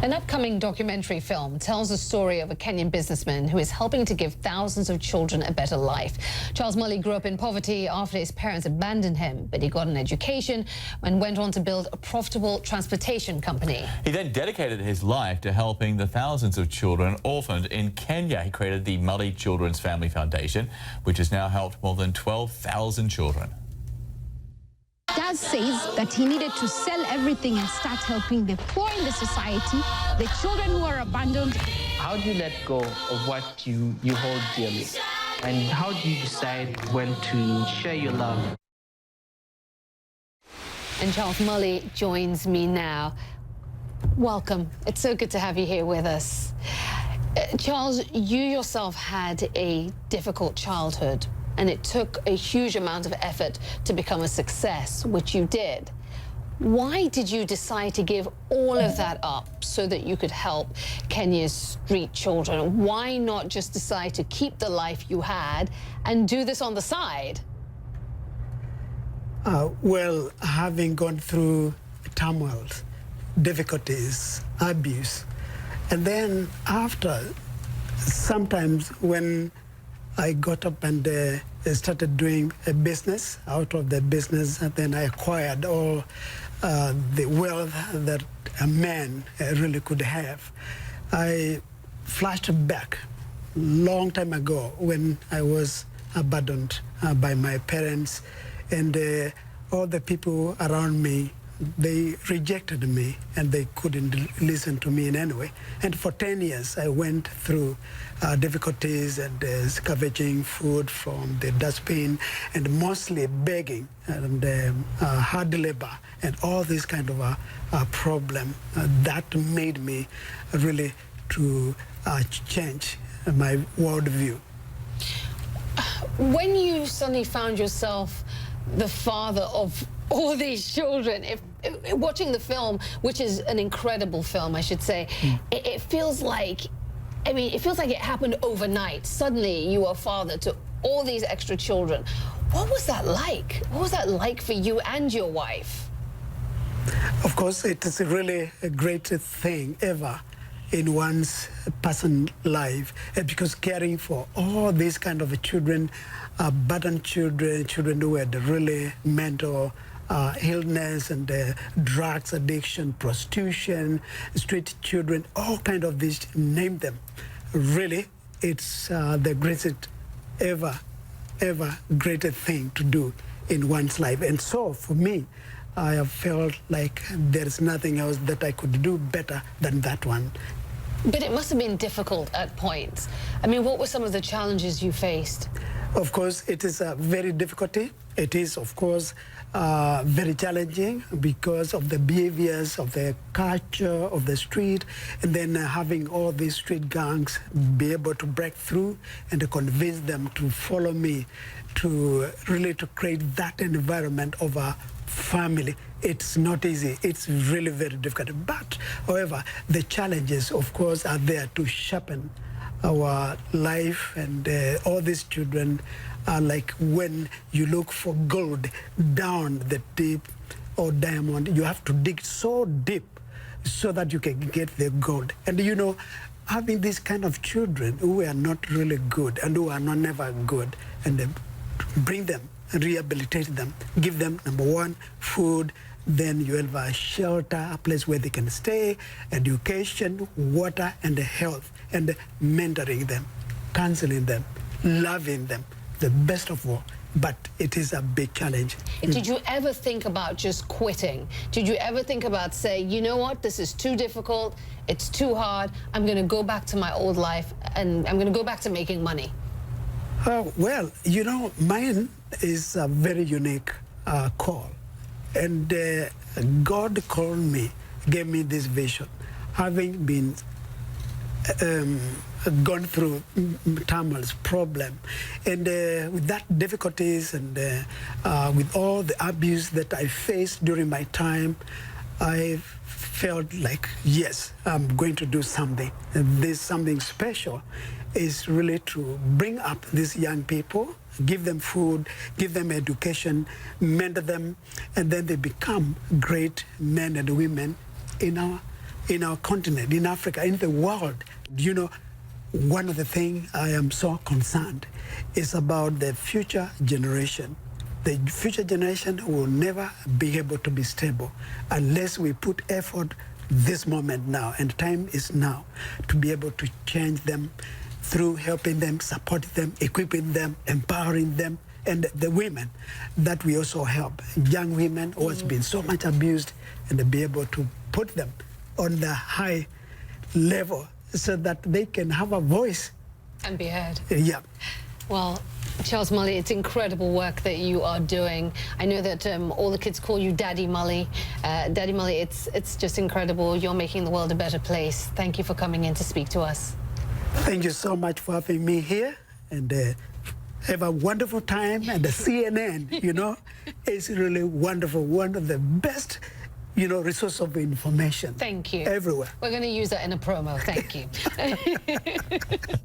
An upcoming documentary film tells the story of a Kenyan businessman who is helping to give thousands of children a better life. Charles Mully grew up in poverty after his parents abandoned him, but he got an education and went on to build a profitable transportation company. He then dedicated his life to helping the thousands of children orphaned in Kenya. He created the Mully Children's Family Foundation, which has now helped more than 12,000 children. Dad says that he needed to sell everything and start helping the poor in the society, the children who are abandoned. How do you let go of what you hold dearly? And how do you decide when to share your love? And Charles Mully joins me now. Welcome. It's so good to have you here with us. Charles, you yourself had a difficult childhood, and it took a huge amount of effort to become a success, which you did. Why did you decide to give all of that up so that you could help Kenya's street children? Why not just decide to keep the life you had and do this on the side? Well, having gone through turmoil, difficulties, abuse, and then after, sometimes when I got up and started doing a business, out of the business, and then I acquired all the wealth that a man really could have. I flashed back long time ago when I was abandoned by my parents, and all the people around me, they rejected me and they couldn't listen to me in any way. And for 10 years, I went through difficulties and scavenging food from the dustbin and mostly begging and hard labor and all this kind of problem. That made me really to change my worldview. When you suddenly found yourself the father of all these children, watching the film, which is an incredible film, I should say, it feels like, it feels like it happened overnight. Suddenly you are father to all these extra children. What was that like? What was that like for you and your wife? Of course, it is really a great thing ever in one's person's life, because caring for all these kind of children, abandoned children, children who had really mental illness and drugs addiction, prostitution, street children, all kind of these, name them. Really, it's the greatest ever greatest thing to do in one's life. And so for me, I have felt like there's nothing else that I could do better than that one. But it must have been difficult at points. What were some of the challenges you faced? Of course, it is very difficult. It is, of course, very challenging because of the behaviors of the culture of the street, and then having all these street gangs be able to break through and to convince them to follow me, to really to create that environment of a family. It's not easy. It's really very difficult. But, however, the challenges, of course, are there to sharpen our life, and all these children are like when you look for gold down the deep or diamond, you have to dig so deep so that you can get the gold. And you know, having these kind of children who are not really good and who are not never good, and bring them, rehabilitate them, give them, number one, food, then you have a shelter, a place where they can stay, education, water, and health, and mentoring them, counseling them, loving them, the best of all. But it is a big challenge. Did you ever think about just quitting? Did you ever think about saying, you know what, this is too difficult, it's too hard, I'm going to go back to my old life and I'm going to go back to making money? Well, you know, mine is a very unique call. And God called me, gave me this vision, having been gone through turmoil, problem, and with that difficulties and with all the abuse that I faced during my time, I felt like, yes, I'm going to do something. And this something special is really to bring up these young people, give them food, give them education, mentor them, and then they become great men and women in our in our continent, in Africa, in the world. You know, one of the things I am so concerned is about the future generation. The future generation will never be able to be stable unless we put effort this moment now, and time is now to be able to change them through helping them, supporting them, equipping them, empowering them, and the women that we also help, young women who has been so much abused, and to be able to put them on the high level so that they can have a voice. And be heard. Yeah. Well, Charles Mully, it's incredible work that you are doing. I know that all the kids call you Daddy Mully. Daddy Mully, it's just incredible. You're making the world a better place. Thank you for coming in to speak to us. Thank you so much for having me here, and have a wonderful time. And the CNN, you know, is really wonderful. One of the best, you know, resource of information. Thank you. Everywhere. We're going to use that in a promo. Thank you.